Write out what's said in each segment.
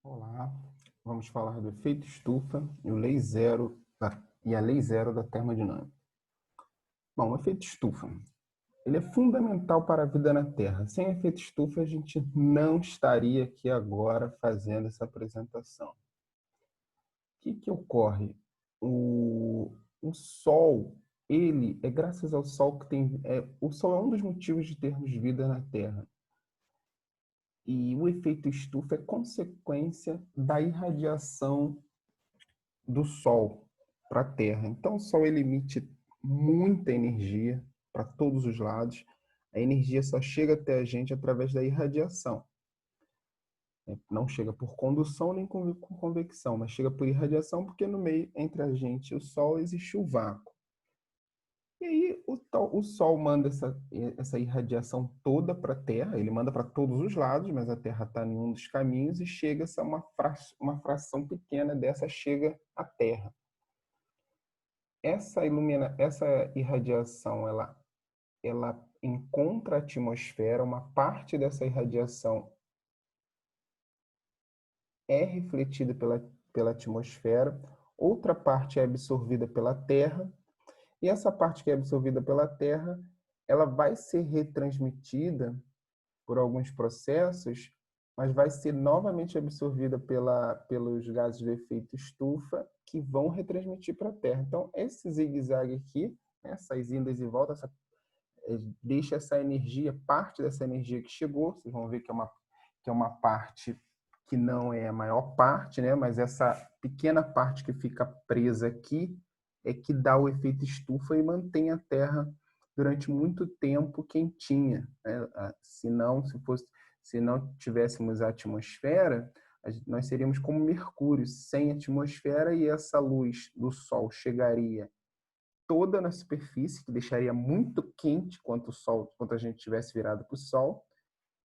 Olá, vamos falar do efeito estufa e a lei zero da termodinâmica. Bom, o efeito estufa, ele é fundamental para a vida na Terra. Sem efeito estufa, a gente não estaria aqui agora fazendo essa apresentação. O que ocorre? O Sol, ele é graças ao Sol que tem... o Sol é um dos motivos de termos vida na Terra. E o efeito estufa é consequência da irradiação do Sol para a Terra. Então, o Sol ele emite muita energia para todos os lados. A energia só chega até a gente através da irradiação. Não chega por condução nem por convecção, mas chega por irradiação porque no meio entre a gente e o Sol existe o vácuo. E aí o Sol manda essa irradiação toda para a Terra, ele manda para todos os lados, mas a Terra está em um dos caminhos e chega uma fração pequena dessa chega à Terra. Essa irradiação, ela encontra a atmosfera, uma parte dessa irradiação é refletida pela atmosfera, outra parte é absorvida pela Terra, e essa parte que é absorvida pela Terra, ela vai ser retransmitida por alguns processos, mas vai ser novamente absorvida pelos gases do efeito estufa, que vão retransmitir para a Terra. Então, esse zigue-zague aqui, essas indas e voltas, deixa essa energia, parte dessa energia que chegou, vocês vão ver que é uma parte que não é a maior parte, né? Mas essa pequena parte que fica presa aqui é que dá o efeito estufa e mantém a Terra durante muito tempo quentinha, né? Se não tivéssemos a atmosfera, nós seríamos como Mercúrio, sem atmosfera, e essa luz do Sol chegaria toda na superfície, que deixaria muito quente quando a gente tivesse virado para o Sol.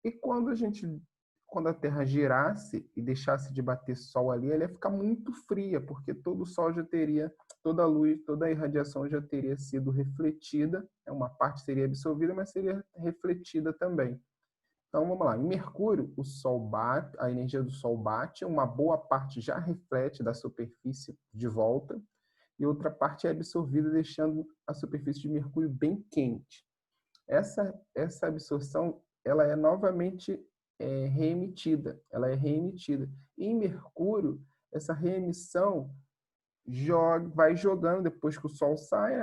E quando a Terra girasse e deixasse de bater Sol ali, ela ia ficar muito fria, porque todo o Sol já teria, toda a luz, toda a irradiação já teria sido refletida. Uma parte seria absorvida, mas seria refletida também. Então vamos lá. Em Mercúrio, o Sol bate, a energia do Sol bate, uma boa parte já reflete da superfície de volta, e outra parte é absorvida, deixando a superfície de Mercúrio bem quente. Essa absorção, ela é novamente reemitida. Ela é reemitida. E em Mercúrio, essa reemissão vai jogando, depois que o Sol sai,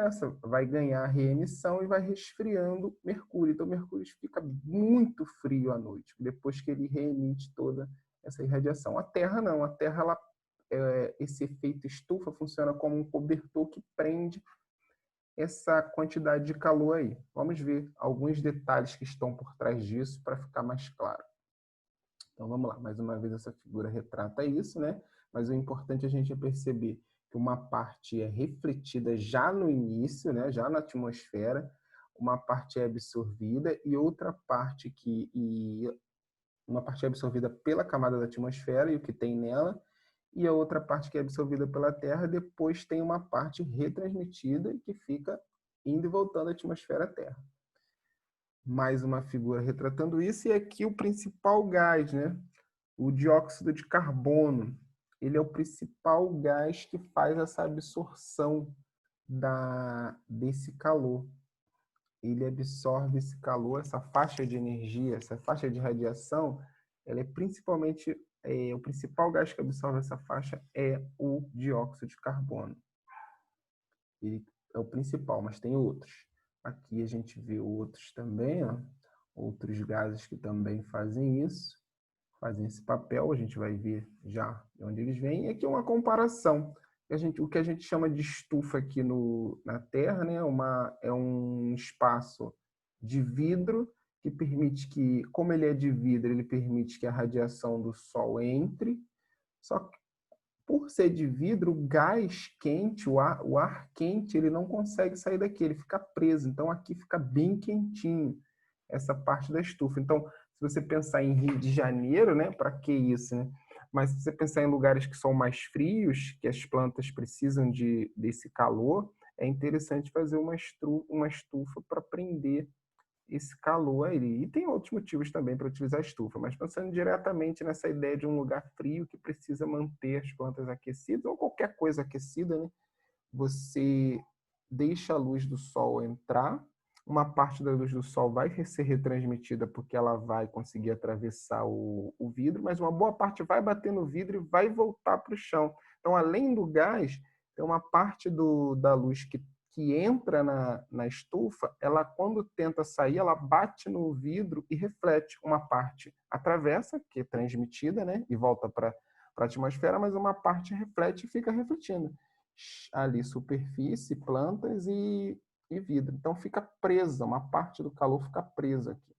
vai ganhar a reemissão e vai resfriando Mercúrio. Então, Mercúrio fica muito frio à noite, depois que ele reemite toda essa irradiação. A Terra não. A Terra, esse efeito estufa funciona como um cobertor que prende essa quantidade de calor aí. Vamos ver alguns detalhes que estão por trás disso para ficar mais claro. Então vamos lá, mais uma vez essa figura retrata isso, né? Mas o importante é a gente perceber que uma parte é refletida já no início, né? Já na atmosfera, uma parte é absorvida e outra parte uma parte é absorvida pela camada da atmosfera e o que tem nela, e a outra parte que é absorvida pela Terra, depois tem uma parte retransmitida que fica indo e voltando à atmosfera Terra. Mais uma figura retratando isso, e aqui o principal gás, né? O dióxido de carbono. Ele é o principal gás que faz essa absorção desse calor. Ele absorve esse calor, essa faixa de energia, essa faixa de radiação, ela é principalmente, o principal gás que absorve essa faixa é o dióxido de carbono. Ele é o principal, mas tem outros. Aqui a gente vê outros também, ó, outros gases que também fazem isso, fazem esse papel, a gente vai ver já de onde eles vêm. E aqui é uma comparação. O que a gente chama de estufa aqui na Terra, né, é um espaço de vidro que permite que, como ele é de vidro, ele permite que a radiação do Sol entre, só que por ser de vidro, o gás quente, o ar quente, ele não consegue sair daqui, ele fica preso. Então aqui fica bem quentinho essa parte da estufa. Então, se você pensar em Rio de Janeiro, né, para que isso, né? Mas se você pensar em lugares que são mais frios, que as plantas precisam desse calor, é interessante fazer uma estufa para prender esse calor aí. E tem outros motivos também para utilizar a estufa, mas pensando diretamente nessa ideia de um lugar frio que precisa manter as plantas aquecidas, ou qualquer coisa aquecida, né? Você deixa a luz do sol entrar, uma parte da luz do sol vai ser retransmitida porque ela vai conseguir atravessar o vidro, mas uma boa parte vai bater no vidro e vai voltar para o chão. Então, além do gás, tem uma parte da luz que entra na estufa, ela quando tenta sair, ela bate no vidro e reflete. Uma parte atravessa, que é transmitida, né, e volta para a atmosfera, mas uma parte reflete e fica refletindo ali superfície, plantas e vidro. Então fica presa, uma parte do calor fica presa aqui.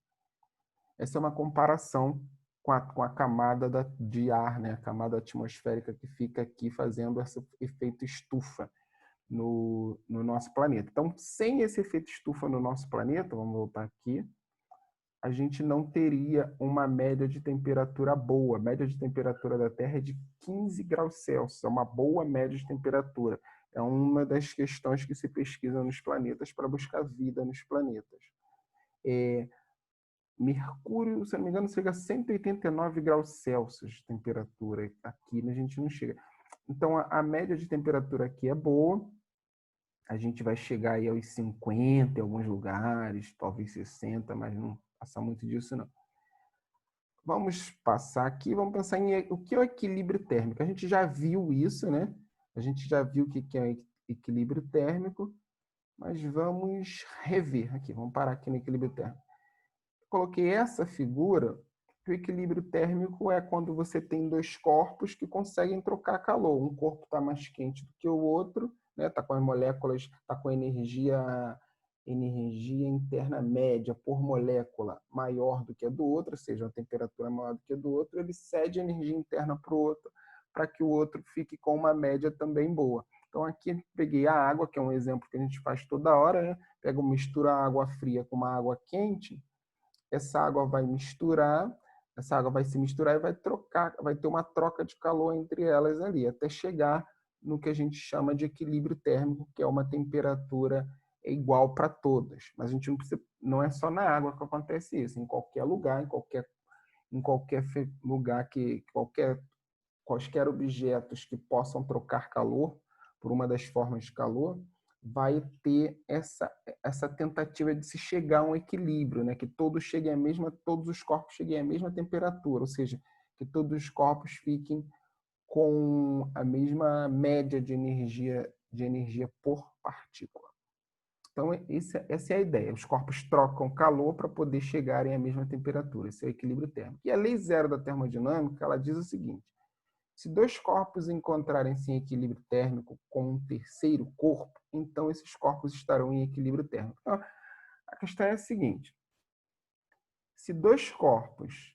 Essa é uma comparação com a camada de ar, né? A camada atmosférica que fica aqui fazendo esse efeito estufa no nosso planeta. Então, sem esse efeito estufa no nosso planeta, vamos voltar aqui, a gente não teria uma média de temperatura boa. A média de temperatura da Terra é de 15 graus Celsius, é uma boa média de temperatura. É uma das questões que se pesquisa nos planetas para buscar vida nos planetas. Mercúrio, se não me engano, chega a 189 graus Celsius de temperatura. Aqui a gente não chega. Então, a média de temperatura aqui é boa. A gente vai chegar aí aos 50 em alguns lugares, talvez 60, mas não passa muito disso, não. Vamos passar aqui, vamos pensar em o que é o equilíbrio térmico. A gente já viu isso, né? A gente já viu o que é equilíbrio térmico, mas vamos rever aqui. Vamos parar aqui no equilíbrio térmico. Coloquei essa figura. O equilíbrio térmico é quando você tem dois corpos que conseguem trocar calor. Um corpo está mais quente do que o outro, né? Está com as moléculas, está com energia interna média por molécula maior do que a do outro, ou seja, uma temperatura maior do que a do outro, ele cede energia interna para o outro, para que o outro fique com uma média também boa. Então aqui peguei a água, que é um exemplo que a gente faz toda hora, né? Pega, mistura a água fria com uma água quente, essa água vai misturar, essa água vai se misturar e vai trocar, vai ter uma troca de calor entre elas ali, até chegar no que a gente chama de equilíbrio térmico, que é uma temperatura igual para todas. Mas a gente não precisa, não é só na água que acontece isso, em qualquer lugar, em qualquer lugar quaisquer objetos que possam trocar calor por uma das formas de calor, vai ter essa tentativa de se chegar a um equilíbrio, né? Que todos os corpos cheguem à mesma temperatura, ou seja, que todos os corpos fiquem com a mesma média de energia por partícula. Então, essa é a ideia. Os corpos trocam calor para poder chegarem à mesma temperatura. Esse é o equilíbrio térmico. E a lei zero da termodinâmica, ela diz o seguinte: se dois corpos encontrarem-se em equilíbrio térmico com um terceiro corpo, então esses corpos estarão em equilíbrio térmico. Então, a questão é a seguinte: se dois corpos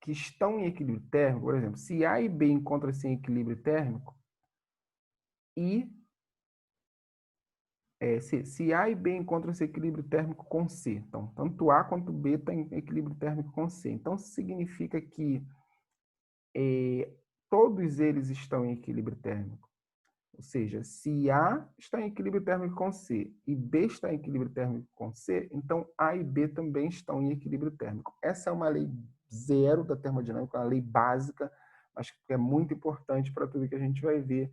que estão em equilíbrio térmico, por exemplo, se A e B encontram-se em equilíbrio térmico, e se A e B encontram-se em equilíbrio térmico com C, então tanto A quanto B estão em equilíbrio térmico com C. Então, isso significa que todos eles estão em equilíbrio térmico. Ou seja, se A está em equilíbrio térmico com C e B está em equilíbrio térmico com C, então A e B também estão em equilíbrio térmico. Essa é uma lei zero da termodinâmica, uma lei básica, mas que é muito importante para tudo que a gente vai ver,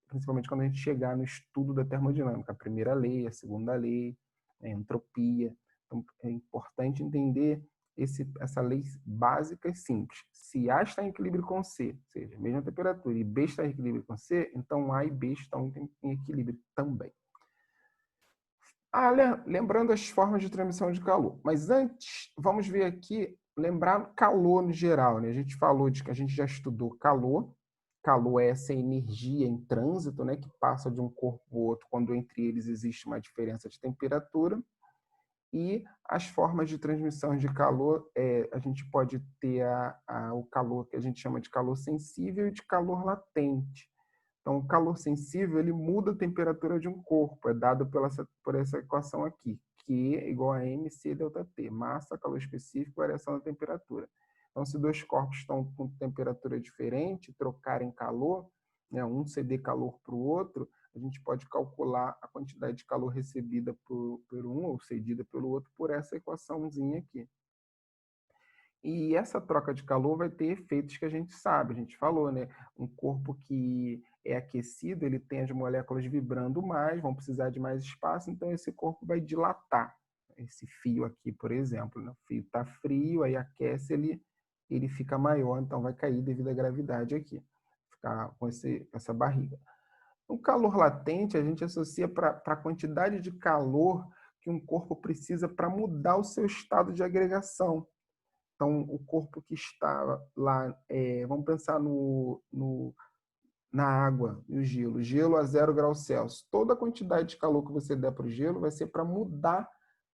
principalmente quando a gente chegar no estudo da termodinâmica. A primeira lei, a segunda lei, a entropia. Então, é importante entender essa lei básica e simples. Se A está em equilíbrio com C, ou seja, mesma temperatura, e B está em equilíbrio com C, então A e B estão em equilíbrio também. Lembrando as formas de transmissão de calor. Mas antes, vamos ver aqui, lembrar calor no geral, né? A gente falou de que a gente já estudou calor. Calor é essa energia em trânsito, né, que passa de um corpo para o outro quando entre eles existe uma diferença de temperatura. E as formas de transmissão de calor, a gente pode ter o calor que a gente chama de calor sensível e de calor latente. Então, o calor sensível, ele muda a temperatura de um corpo, é dado por essa equação aqui, Q é igual a mc ΔT, massa, calor específico, variação da temperatura. Então, se dois corpos estão com temperatura diferente, trocarem calor, né, um ceder calor para o outro, a gente pode calcular a quantidade de calor recebida por um ou cedida pelo outro por essa equaçãozinha aqui. E essa troca de calor vai ter efeitos que a gente sabe, a gente falou, né? Um corpo que é aquecido, ele tem as moléculas vibrando mais, vão precisar de mais espaço, então esse corpo vai dilatar. Esse fio aqui, por exemplo, né? O fio está frio, aí aquece, ele fica maior, então vai cair devido à gravidade aqui, ficar com essa barriga. O calor latente a gente associa para a quantidade de calor que um corpo precisa para mudar o seu estado de agregação. Então, o corpo que está lá, vamos pensar na água, no gelo. Gelo a 0 graus Celsius. Toda a quantidade de calor que você der para o gelo vai ser para mudar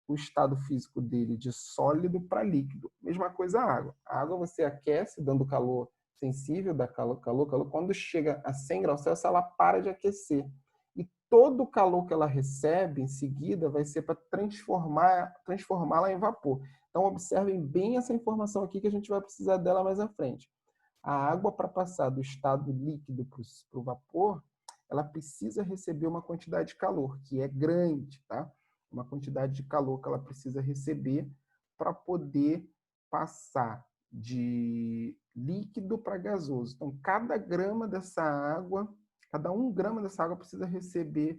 o estado físico dele de sólido para líquido. Mesma coisa a água. A água você aquece, dando calor sensível, dá calor. Quando chega a 100 graus Celsius, ela para de aquecer. E todo o calor que ela recebe em seguida vai ser para transformá-la em vapor. Então, observem bem essa informação aqui que a gente vai precisar dela mais à frente. A água, para passar do estado líquido para o vapor, ela precisa receber uma quantidade de calor, que é grande, tá? Uma quantidade de calor que ela precisa receber para poder passar de líquido para gasoso. Então, cada 1 grama dessa água precisa receber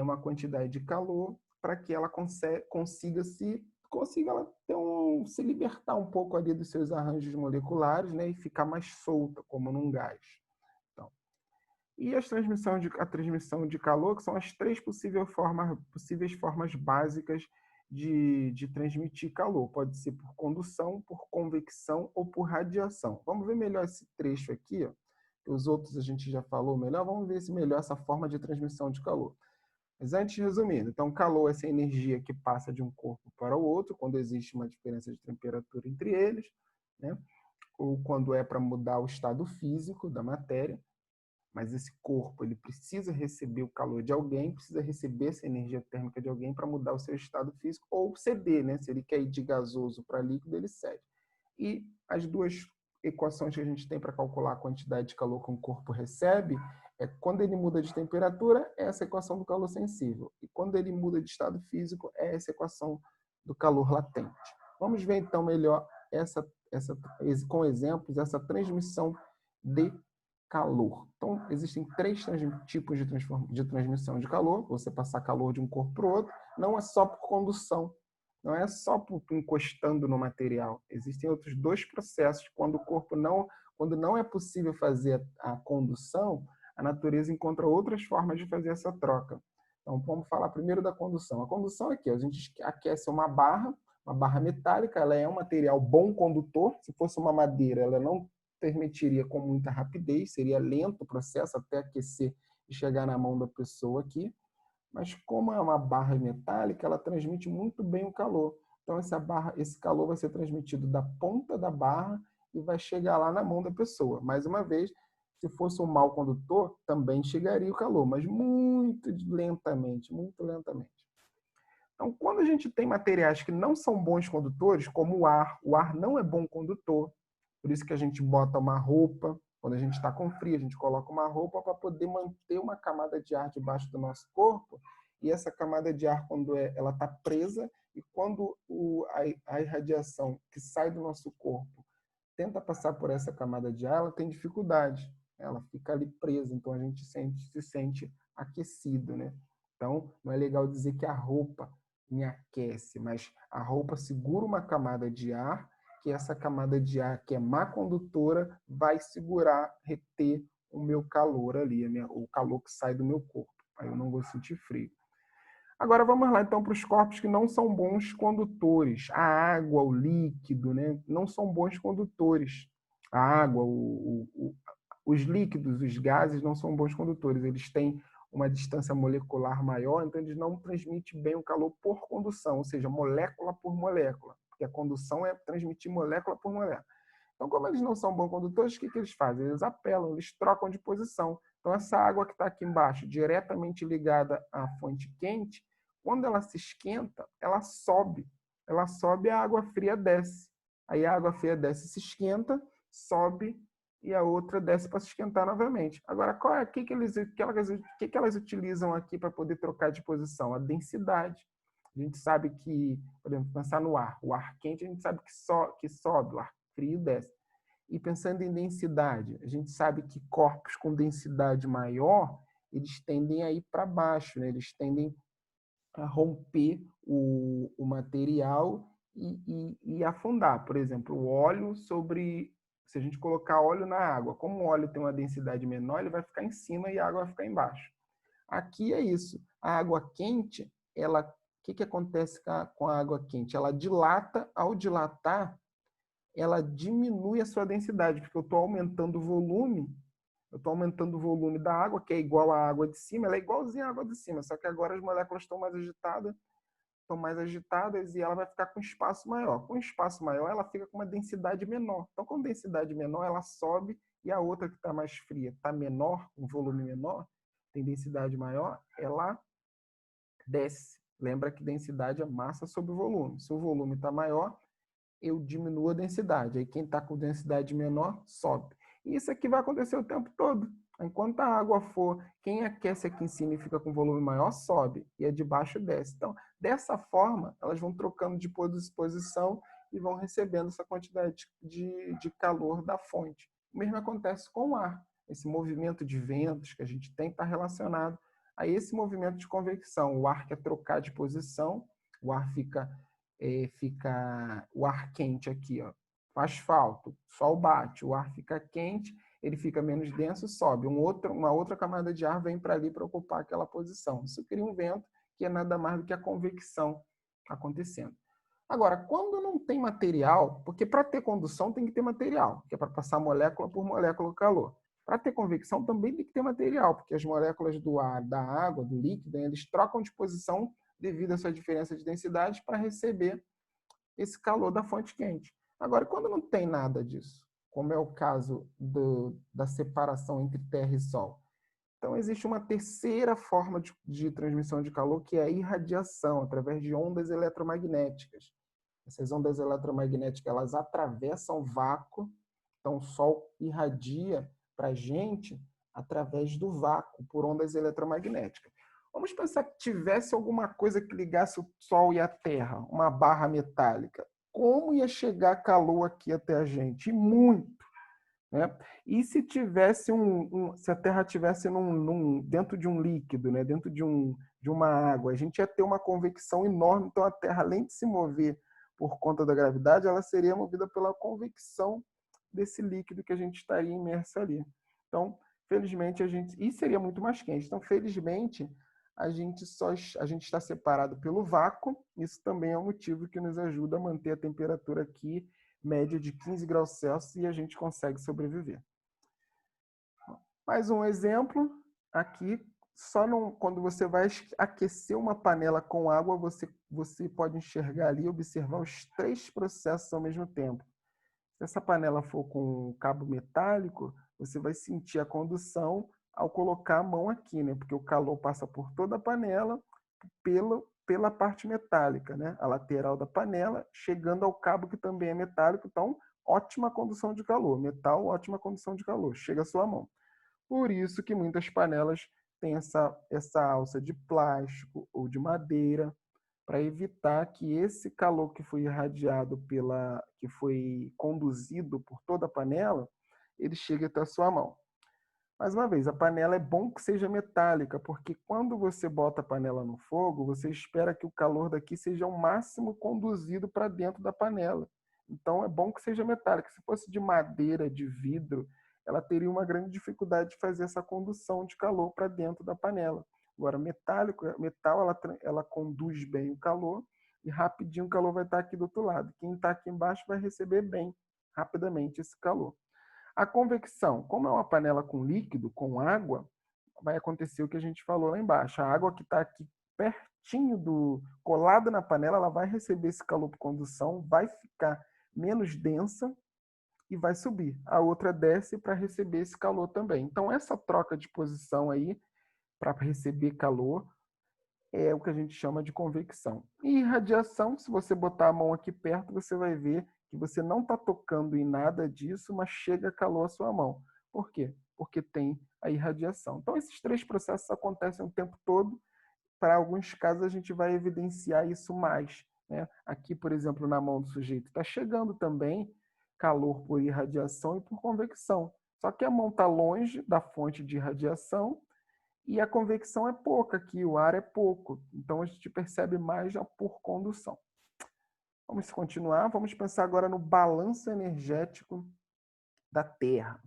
uma quantidade de calor para que ela consiga ela se libertar um pouco ali dos seus arranjos moleculares, né, e ficar mais solta, como num gás. Então, e a transmissão de calor, que são as 3 possíveis formas básicas de transmitir calor. Pode ser por condução, por convecção ou por radiação. Vamos ver melhor esse trecho aqui, ó. Os outros a gente já falou melhor. Vamos ver se melhor essa forma de transmissão de calor. Mas antes, resumindo, então calor é essa energia que passa de um corpo para o outro, quando existe uma diferença de temperatura entre eles, né? Ou quando é para mudar o estado físico da matéria, mas esse corpo ele precisa receber o calor de alguém, precisa receber essa energia térmica de alguém para mudar o seu estado físico, ou ceder, né? Se ele quer ir de gasoso para líquido, ele cede. E as duas equações que a gente tem para calcular a quantidade de calor que um corpo recebe quando ele muda de temperatura, é essa equação do calor sensível. E quando ele muda de estado físico, é essa equação do calor latente. Vamos ver então melhor com exemplos, essa transmissão de calor. Então, existem 3 tipos de transmissão de calor. Você passar calor de um corpo para o outro, não é só por condução, não é só por encostando no material. Existem outros 2 processos. Quando não é possível fazer a condução, a natureza encontra outras formas de fazer essa troca. Então, vamos falar primeiro da condução. A condução é aqui, a gente aquece uma barra metálica, ela é um material bom condutor. Se fosse uma madeira, ela não permitiria com muita rapidez, seria lento o processo até aquecer e chegar na mão da pessoa aqui. Mas como é uma barra metálica, ela transmite muito bem o calor. Então, esse calor vai ser transmitido da ponta da barra e vai chegar lá na mão da pessoa. Mais uma vez, se fosse um mau condutor, também chegaria o calor, mas muito lentamente, muito lentamente. Então, quando a gente tem materiais que não são bons condutores, como o ar não é bom condutor, por isso que a gente bota uma roupa, quando a gente está com frio, a gente coloca uma roupa para poder manter uma camada de ar debaixo do nosso corpo, e essa camada de ar, ela está presa, e quando a irradiação que sai do nosso corpo tenta passar por essa camada de ar, ela tem dificuldade, ela fica ali presa, então a gente se sente aquecido, né? Então, não é legal dizer que a roupa me aquece, mas a roupa segura uma camada de ar, que essa camada de ar, que é má condutora, vai segurar, reter o meu calor ali, o calor que sai do meu corpo. Aí eu não vou sentir frio. Agora vamos lá então para os corpos que não são bons condutores. A água, o líquido, né, não são bons condutores. A água, os líquidos, os gases não são bons condutores. Eles têm uma distância molecular maior, então eles não transmitem bem o calor por condução, ou seja, molécula por molécula, porque a condução é transmitir molécula por molécula. Então, como eles não são bons condutores, o que eles fazem? Eles apelam, eles trocam de posição. Então, essa água que está aqui embaixo, diretamente ligada à fonte quente, quando ela se esquenta, ela sobe. Ela sobe e a água fria desce. Aí a água fria desce, se esquenta, sobe e a outra desce para se esquentar novamente. Agora, o que que elas utilizam aqui para poder trocar de posição? A densidade. A gente sabe que, por exemplo, pensar no ar. O ar quente, a gente sabe que sobe, o ar frio desce. E pensando em densidade, a gente sabe que corpos com densidade maior, eles tendem a ir para baixo, né? Eles tendem a romper o material e afundar. Por exemplo, o óleo sobre... Se a gente colocar óleo na água, como o óleo tem uma densidade menor, ele vai ficar em cima e a água vai ficar embaixo. Aqui é isso. A água quente, ela... O que acontece com a água quente? Ela dilata, ao dilatar, ela diminui a sua densidade, porque eu estou aumentando o volume, da água, que é igual à água de cima, ela é igualzinha à água de cima, só que agora as moléculas estão mais agitadas e ela vai ficar com espaço maior. Com espaço maior, ela fica com uma densidade menor. Então, com densidade menor, ela sobe e a outra que está mais fria, está menor, com volume menor, tem densidade maior, ela desce. Lembra que densidade é massa sobre volume. Se o volume está maior, eu diminuo a densidade. Aí quem está com densidade menor, sobe. E isso aqui vai acontecer o tempo todo. Enquanto a água for, quem aquece aqui em cima e fica com volume maior, sobe. E a de baixo desce. Então, dessa forma, elas vão trocando de posição e vão recebendo essa quantidade de calor da fonte. O mesmo acontece com o ar. Esse movimento de ventos que a gente tem está relacionado a esse movimento de convecção. O ar quer trocar de posição, o ar fica o ar quente aqui, ó, asfalto, sol bate, o ar fica quente, ele fica menos denso, sobe. Uma outra camada de ar vem para ali para ocupar aquela posição. Isso cria um vento que é nada mais do que a convecção acontecendo. Agora, quando não tem material, porque para ter condução tem que ter material, que é para passar molécula por molécula o calor. Para ter convecção também tem que ter material, porque as moléculas do ar, da água, do líquido, eles trocam de posição devido a sua diferença de densidade para receber esse calor da fonte quente. Agora, quando não tem nada disso, como é o caso da separação entre terra e sol, então existe uma terceira forma de transmissão de calor, que é a irradiação, através de ondas eletromagnéticas. Essas ondas eletromagnéticas, elas atravessam o vácuo, então o sol irradia para a gente através do vácuo, por ondas eletromagnéticas. Vamos pensar que tivesse alguma coisa que ligasse o Sol e a Terra, uma barra metálica. Como ia chegar calor aqui até a gente? E muito. Né? E se tivesse se a Terra tivesse dentro de um líquido, né? Dentro de uma água, a gente ia ter uma convecção enorme. Então a Terra, além de se mover por conta da gravidade, ela seria movida pela convecção desse líquido que a gente estaria imerso ali. Então, felizmente, e seria muito mais quente. Então, felizmente, a gente está separado pelo vácuo. Isso também é um motivo que nos ajuda a manter a temperatura aqui média de 15 graus Celsius e a gente consegue sobreviver. Mais um exemplo aqui, quando você vai aquecer uma panela com água, você pode enxergar ali, observar os 3 processos ao mesmo tempo. Se essa panela for com cabo metálico, você vai sentir a condução ao colocar a mão aqui, né? Porque o calor passa por toda a panela pela parte metálica, né? A lateral da panela, chegando ao cabo que também é metálico. Então, ótima condução de calor. Metal, ótima condução de calor. Chega à sua mão. Por isso que muitas panelas têm essa alça de plástico ou de madeira, para evitar que esse calor que foi irradiado que foi conduzido por toda a panela, ele chegue até a sua mão. Mais uma vez, a panela é bom que seja metálica, porque quando você bota a panela no fogo, você espera que o calor daqui seja ao máximo conduzido para dentro da panela. Então é bom que seja metálica. Se fosse de madeira, de vidro, ela teria uma grande dificuldade de fazer essa condução de calor para dentro da panela. Agora, metal, ela conduz bem o calor e rapidinho o calor vai estar aqui do outro lado. Quem está aqui embaixo vai receber bem, rapidamente, esse calor. A convecção, como é uma panela com líquido, com água, vai acontecer o que a gente falou lá embaixo. A água que está aqui pertinho colada na panela, ela vai receber esse calor por condução, vai ficar menos densa e vai subir. A outra desce para receber esse calor também. Então, essa troca de posição aí, para receber calor, é o que a gente chama de convecção. E radiação, se você botar a mão aqui perto, você vai ver que você não está tocando em nada disso, mas chega calor à sua mão. Por quê? Porque tem a irradiação. Então, esses 3 processos acontecem o tempo todo. Para alguns casos, a gente vai evidenciar isso mais, né? Aqui, por exemplo, na mão do sujeito, está chegando também calor por irradiação e por convecção. Só que a mão está longe da fonte de irradiação e a convecção é pouca aqui, o ar é pouco. Então, a gente percebe mais já por condução. Vamos continuar, vamos pensar agora no balanço energético da Terra.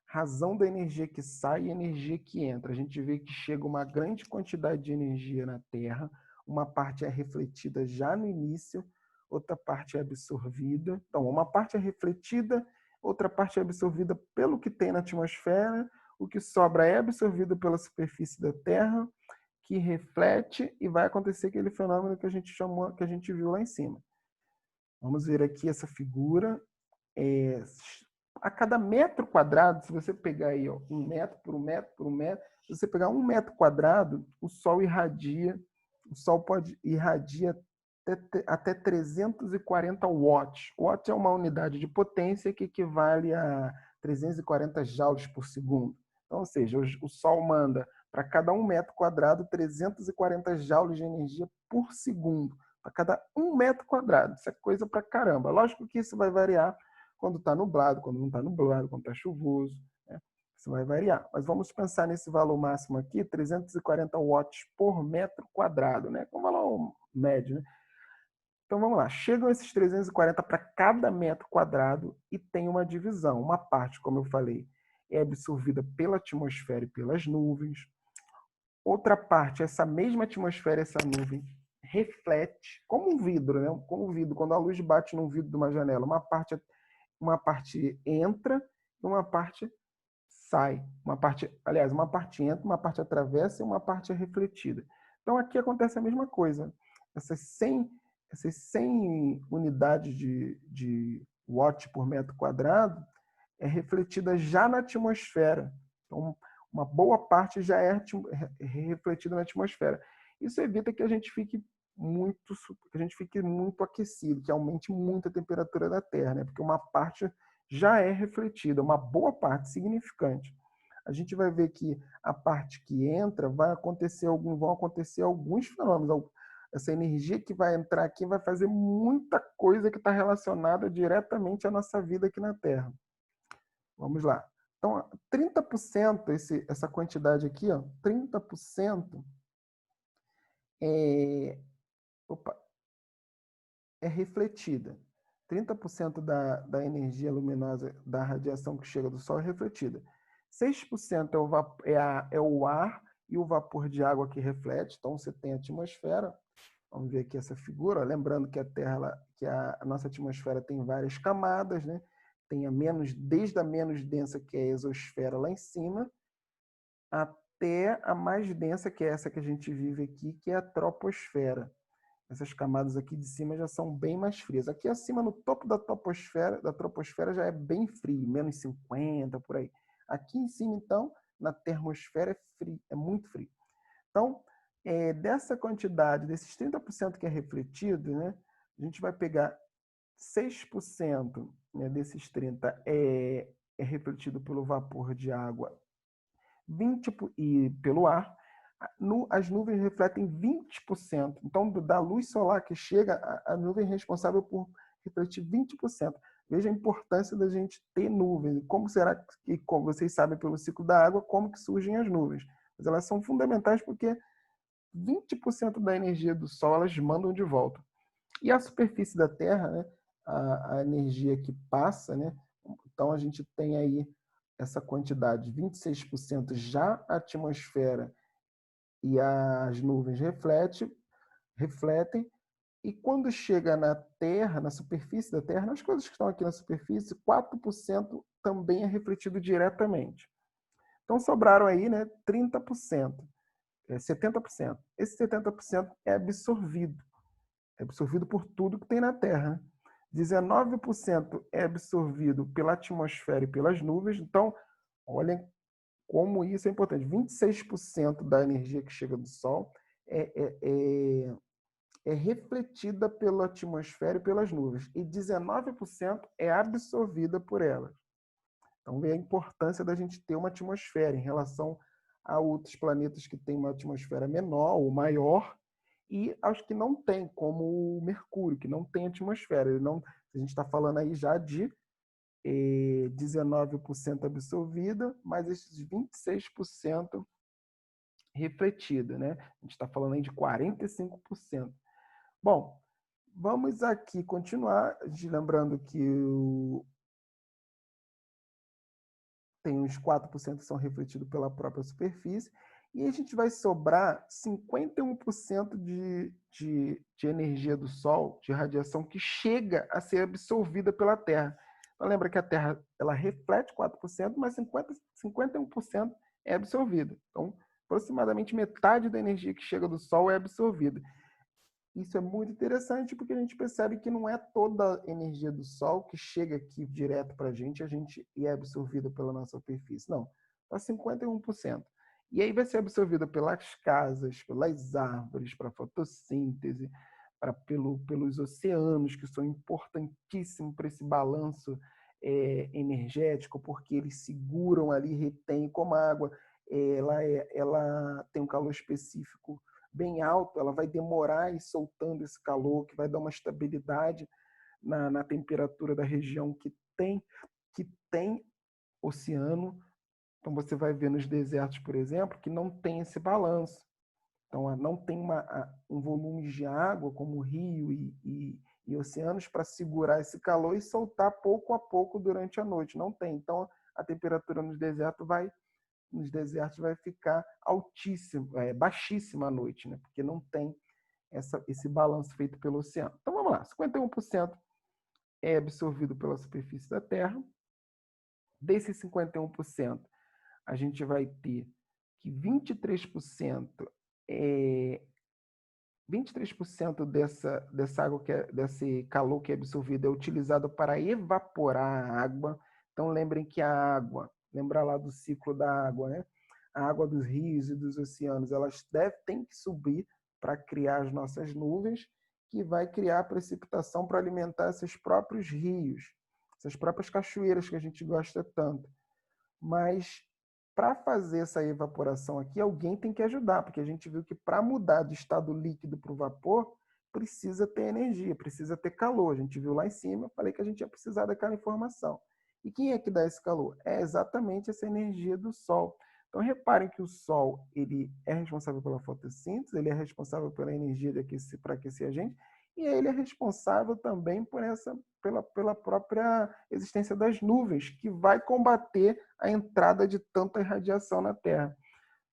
Razão da energia que sai e energia que entra. A gente vê que chega uma grande quantidade de energia na Terra, uma parte é refletida já no início, outra parte é absorvida. Então, uma parte é refletida, outra parte é absorvida pelo que tem na atmosfera, o que sobra é absorvido pela superfície da Terra, que reflete e vai acontecer aquele fenômeno que a gente chamou, que a gente viu lá em cima. Vamos ver aqui essa figura. A cada metro quadrado, se você pegar aí, ó, 1 metro por 1 metro por 1 metro, se você pegar 1 metro quadrado, o Sol pode irradiar até 340 watts. Watt é uma unidade de potência que equivale a 340 joules por segundo. Então, ou seja, o Sol manda para cada 1 metro quadrado 340 joules de energia por segundo, para cada 1 metro quadrado. Isso é coisa para caramba. Lógico que isso vai variar quando está nublado, quando não está nublado, quando está chuvoso, né? Isso vai variar. Mas vamos pensar nesse valor máximo aqui, 340 watts por metro quadrado, né? Com valor médio, né? Então vamos lá, chegam esses 340 para cada metro quadrado e tem uma divisão. Uma parte, como eu falei, é absorvida pela atmosfera e pelas nuvens. Outra parte, essa mesma atmosfera, essa nuvem, reflete, como um vidro, né? Como um vidro, quando a luz bate num vidro de uma janela, uma parte entra e uma parte sai. Uma parte entra, uma parte atravessa e uma parte é refletida. Então aqui acontece a mesma coisa. Essas 100 unidades de watt por metro quadrado é refletida já na atmosfera. Então, uma boa parte já é refletida na atmosfera. Isso evita que a gente fique muito aquecido, que aumente muito a temperatura da Terra, né? Porque uma parte já é refletida, uma boa parte significante. A gente vai ver que a parte que entra vão acontecer alguns fenômenos. Essa energia que vai entrar aqui vai fazer muita coisa que está relacionada diretamente à nossa vida aqui na Terra. Vamos lá. Então, 30%, essa quantidade aqui, ó, 30% é refletida. 30% da energia luminosa da radiação que chega do Sol é refletida. 6% é o ar e o vapor de água que reflete. Então, você tem a atmosfera. Vamos ver aqui essa figura. Lembrando que a nossa atmosfera tem várias camadas, né? Tem desde a menos densa, que é a exosfera lá em cima, até a mais densa, que é essa que a gente vive aqui, que é a troposfera. Essas camadas aqui de cima já são bem mais frias. Aqui acima, no topo da troposfera já é bem frio, menos 50, por aí. Aqui em cima, então, na termosfera é frio, é muito frio. Então, dessa quantidade, desses 30% que é refletido, né, a gente vai pegar 6%, né, desses 30% é refletido pelo vapor de água, 20% e pelo ar. As nuvens refletem 20%. Então, da luz solar que chega, a nuvem é responsável por refletir 20%. Veja a importância da gente ter nuvens. Como será que, como vocês sabem pelo ciclo da água, como que surgem as nuvens? Mas elas são fundamentais porque 20% da energia do Sol elas mandam de volta. E a superfície da Terra, né, a energia que passa, né, então a gente tem aí essa quantidade, 26% já a atmosfera e as nuvens refletem, e quando chega na Terra, na superfície da Terra, as coisas que estão aqui na superfície, 4% também é refletido diretamente. Então sobraram aí, né, 30%, 70%. Esse 70% é absorvido por tudo que tem na Terra. 19% é absorvido pela atmosfera e pelas nuvens. Então, olhem como isso é importante. 26% da energia que chega do Sol é é refletida pela atmosfera e pelas nuvens, e 19% é absorvida por elas. Então, vê a importância da gente ter uma atmosfera em relação a outros planetas que têm uma atmosfera menor ou maior, e aos que não têm, como o Mercúrio, que não tem atmosfera. Ele não, a gente está falando aí já de 19% absorvida, mais esses 26% refletida, né? A gente está falando aí de 45%. Bom, vamos aqui continuar, lembrando que tem uns 4% que são refletidos pela própria superfície, e a gente vai sobrar 51% de energia do Sol, de radiação, que chega a ser absorvida pela Terra. Então, lembra que a Terra ela reflete 4%, mas 51% é absorvida. Então, aproximadamente metade da energia que chega do Sol é absorvida. Isso é muito interessante porque a gente percebe que não é toda a energia do Sol que chega aqui direto para a gente e é absorvida pela nossa superfície. Não, só 51%. E aí vai ser absorvida pelas casas, pelas árvores, para a fotossíntese, pelos oceanos, que são importantíssimos para esse balanço energético, porque eles seguram ali, retêm, como a água ela tem um calor específico bem alto, ela vai demorar a ir soltando esse calor, que vai dar uma estabilidade na temperatura da região que tem oceano. Então, você vai ver nos desertos, por exemplo, que não tem esse balanço. Então, não tem um volume de água, como rio e oceanos, para segurar esse calor e soltar pouco a pouco durante a noite. Não tem. Então, a temperatura nos desertos vai ficar baixíssima à noite, né? Porque não tem esse balanço feito pelo oceano. Então vamos lá, 51% é absorvido pela superfície da Terra. Desses 51%, a gente vai ter que 23% 23% dessa água desse calor que é absorvido é utilizado para evaporar a água. Então lembrem que a água, lembra lá do ciclo da água, né? A água dos rios e dos oceanos, elas têm que subir para criar as nossas nuvens, que vai criar precipitação para alimentar esses próprios rios, essas próprias cachoeiras que a gente gosta tanto. Mas para fazer essa evaporação aqui, alguém tem que ajudar, porque a gente viu que para mudar do estado líquido para o vapor, precisa ter energia, precisa ter calor. A gente viu lá em cima, eu falei que a gente ia precisar daquela informação. E quem é que dá esse calor? É exatamente essa energia do Sol. Então, reparem que o Sol ele é responsável pela fotossíntese, ele é responsável pela energia para aquecer a gente, e ele é responsável também pela própria existência das nuvens, que vai combater a entrada de tanta irradiação na Terra.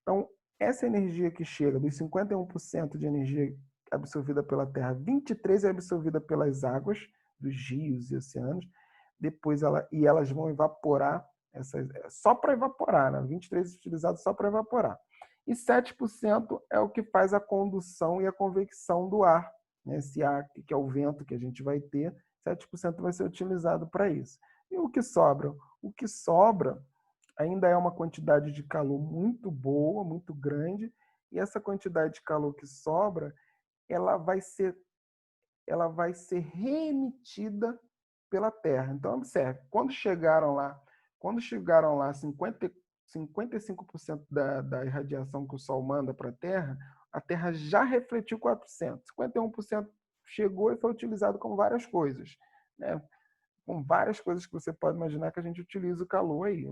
Então, essa energia que chega dos 51% de energia absorvida pela Terra, 23% é absorvida pelas águas dos rios e oceanos, depois elas vão evaporar, só para evaporar, né? 23% é utilizado só para evaporar. E 7% é o que faz a condução e a convecção do ar. Esse ar, que é o vento que a gente vai ter, 7% vai ser utilizado para isso. E o que sobra? O que sobra ainda é uma quantidade de calor muito boa, muito grande, e essa quantidade de calor que sobra, ela vai ser reemitida pela Terra. Então, observe, quando chegaram lá 55% da irradiação que o Sol manda para a Terra já refletiu 4%. 51% chegou e foi utilizado com várias coisas, né? Com várias coisas que você pode imaginar que a gente utiliza o calor aí,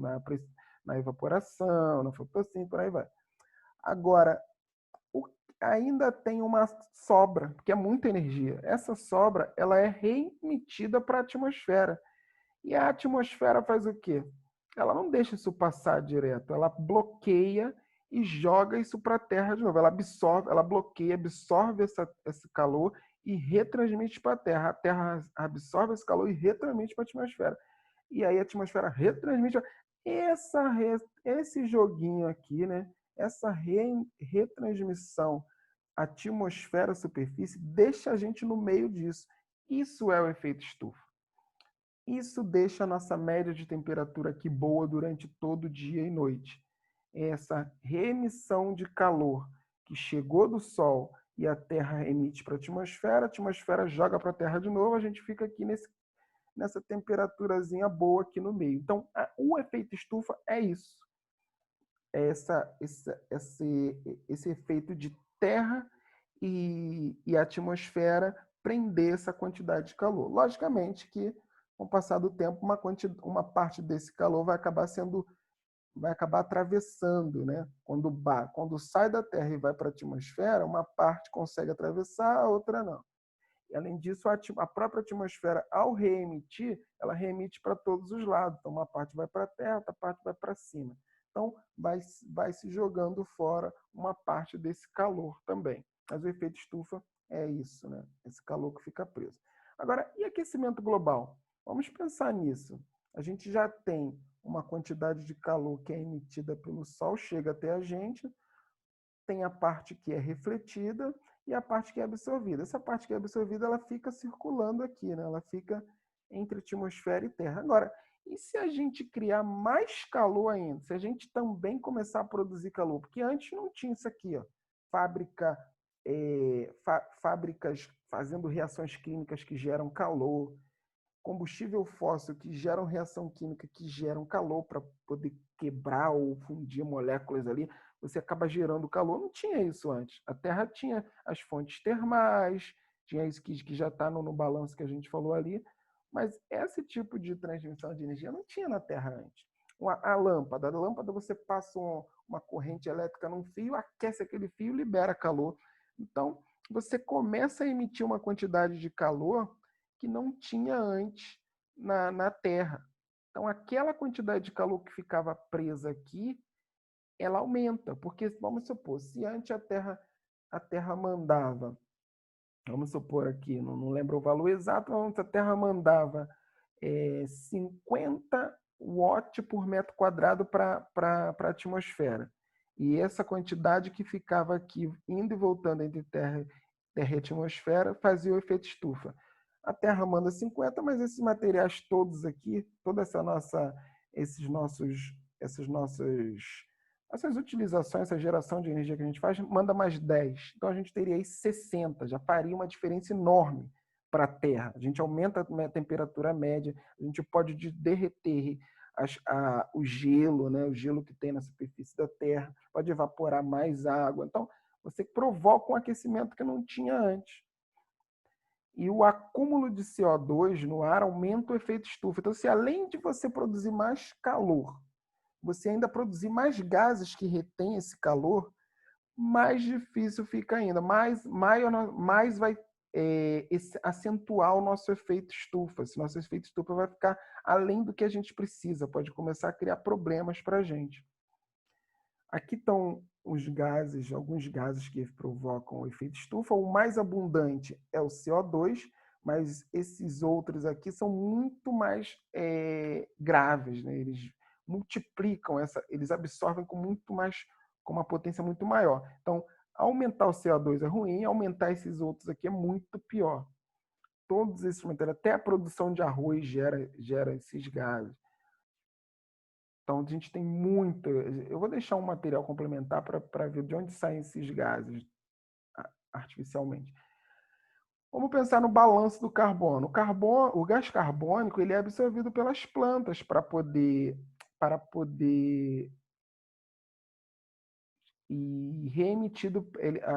na evaporação, na fotossíntese, por aí vai. Agora, ainda tem uma sobra, que é muita energia. Essa sobra ela é reemitida para a atmosfera. E a atmosfera faz o quê? Ela não deixa isso passar direto, ela bloqueia e joga isso para a Terra de novo. Ela bloqueia, absorve esse calor e retransmite para a Terra. A Terra absorve esse calor e retransmite para a atmosfera. E aí a atmosfera retransmite. Esse joguinho aqui, né? Essa retransmissão atmosfera-superfície deixa a gente no meio disso. Isso é o efeito estufa. Isso deixa a nossa média de temperatura aqui boa durante todo dia e noite. Essa reemissão de calor que chegou do Sol e a Terra emite para a atmosfera joga para a Terra de novo, a gente fica aqui nessa temperaturazinha boa aqui no meio. Então, o efeito estufa é isso. É esse efeito de Terra e atmosfera prender essa quantidade de calor. Logicamente que, com o passar do tempo, uma parte desse calor vai acabar atravessando, né? Quando sai da Terra e vai para a atmosfera, uma parte consegue atravessar, a outra não. E, além disso, a própria atmosfera, ao reemitir, ela reemite para todos os lados. Então, uma parte vai para a Terra, outra parte vai para cima. Então, vai se jogando fora uma parte desse calor também. Mas o efeito estufa é isso, né? Esse calor que fica preso. Agora, e aquecimento global? Vamos pensar nisso. A gente já tem uma quantidade de calor que é emitida pelo Sol, chega até a gente, tem a parte que é refletida e a parte que é absorvida. Essa parte que é absorvida, ela fica circulando aqui, né? Ela fica entre atmosfera e Terra. Agora, e se a gente criar mais calor ainda? Se a gente também começar a produzir calor? Porque antes não tinha isso aqui, ó. Fábricas fazendo reações químicas que geram calor, combustível fóssil que geram reação química que geram calor para poder quebrar ou fundir moléculas ali, você acaba gerando calor. Não tinha isso antes. A Terra tinha as fontes termais, tinha isso que já está no balanço que a gente falou ali, mas esse tipo de transmissão de energia não tinha na Terra antes. A lâmpada você passa uma corrente elétrica num fio, aquece aquele fio e libera calor. Então, você começa a emitir uma quantidade de calor que não tinha antes na Terra. Então, aquela quantidade de calor que ficava presa aqui, ela aumenta, porque vamos supor, se antes a Terra mandava, vamos supor aqui, não lembro o valor exato, mas a Terra mandava 50 watts por metro quadrado para a atmosfera. E essa quantidade que ficava aqui, indo e voltando entre Terra e atmosfera, fazia o efeito estufa. A Terra manda 50, mas esses materiais todos aqui, toda essas utilizações, essa geração de energia que a gente faz, manda mais 10. Então a gente teria aí 60, já faria uma diferença enorme para a Terra. A gente aumenta a temperatura média, a gente pode derreter o gelo, né? O gelo que tem na superfície da Terra, pode evaporar mais água. Então, você provoca um aquecimento que não tinha antes. E o acúmulo de CO2 no ar aumenta o efeito estufa. Então, se além de você produzir mais calor, você ainda produzir mais gases que retêm esse calor, mais difícil fica ainda, mais vai acentuar o nosso efeito estufa. Esse nosso efeito estufa vai ficar além do que a gente precisa, pode começar a criar problemas para a gente. Aqui estão alguns gases que provocam o efeito estufa. O mais abundante é o CO2, mas esses outros aqui são muito mais graves, né? Eles multiplicam eles absorvem com uma potência muito maior. Então, aumentar o CO2 é ruim, aumentar esses outros aqui é muito pior. Todos esses materiais, até a produção de arroz gera esses gases. Então, a gente tem muito. Eu vou deixar um material complementar para ver de onde saem esses gases artificialmente. Vamos pensar no balanço do carbono. O gás carbônico ele é absorvido pelas plantas para poder e reemitido.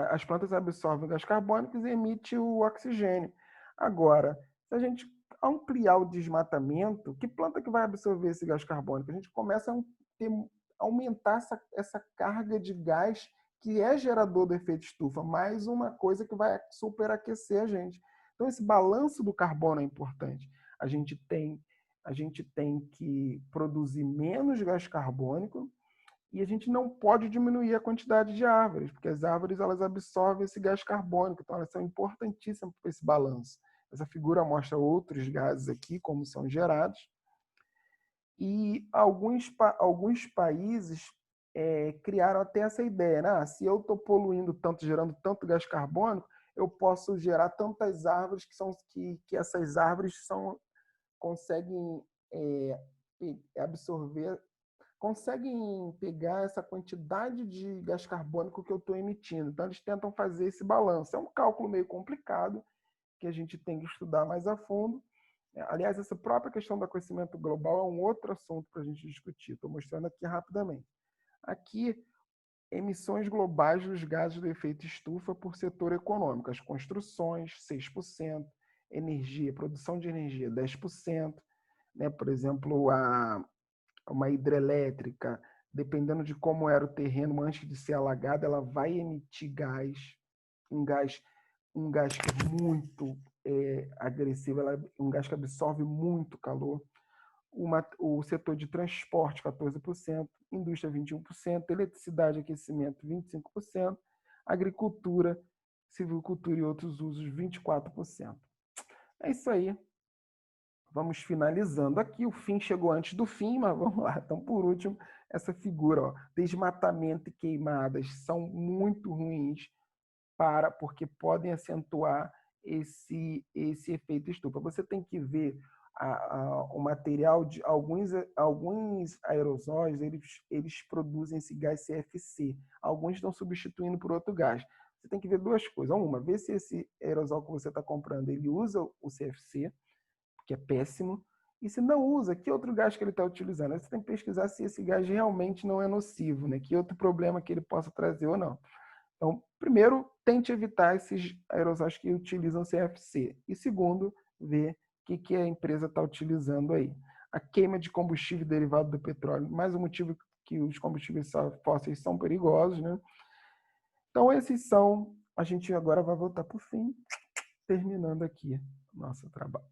As plantas absorvem o gás carbônico e emitem o oxigênio. Agora, se a gente ampliar o desmatamento, que planta que vai absorver esse gás carbônico? A gente começa aumentar essa carga de gás que é gerador do efeito estufa, mais uma coisa que vai superaquecer a gente. Então, esse balanço do carbono é importante. A gente tem que produzir menos gás carbônico e a gente não pode diminuir a quantidade de árvores, porque as árvores elas absorvem esse gás carbônico, então elas são importantíssimas para esse balanço. Essa figura mostra outros gases aqui, como são gerados. E alguns países criaram até essa ideia, né? Se eu estou poluindo tanto, gerando tanto gás carbônico, eu posso gerar tantas árvores que essas árvores conseguem absorver conseguem pegar essa quantidade de gás carbônico que eu estou emitindo. Então, eles tentam fazer esse balanço. É um cálculo meio complicado, que a gente tem que estudar mais a fundo. Aliás, essa própria questão do aquecimento global é um outro assunto para a gente discutir. Estou mostrando aqui rapidamente. Aqui, emissões globais dos gases do efeito estufa por setor econômico. As construções, 6%, energia, produção de energia, 10%. Né? Por exemplo, uma hidrelétrica, dependendo de como era o terreno antes de ser alagada, ela vai emitir um gás, um gás que é muito agressivo, um gás que absorve muito calor. O setor de transporte, 14%, indústria, 21%, eletricidade e aquecimento, 25%, agricultura, silvicultura e outros usos, 24%. É isso aí. Vamos finalizando aqui. O fim chegou antes do fim, mas vamos lá. Então, por último, essa figura, ó, desmatamento e queimadas são muito ruins porque podem acentuar esse efeito estufa. Você tem que ver o material de alguns aerosóis, eles produzem esse gás CFC. Alguns estão substituindo por outro gás. Você tem que ver duas coisas. Uma, ver se esse aerosol que você está comprando ele usa o CFC, que é péssimo, e se não usa, que outro gás que ele está utilizando? Você tem que pesquisar se esse gás realmente não é nocivo, né? Que outro problema que ele possa trazer ou não. Então, primeiro, tente evitar esses aerosóis que utilizam CFC. E segundo, ver o que a empresa está utilizando aí. A queima de combustível derivado do petróleo, mais um motivo que os combustíveis fósseis são perigosos, né? Então, esses são... A gente agora vai voltar para o fim, terminando aqui o nosso trabalho.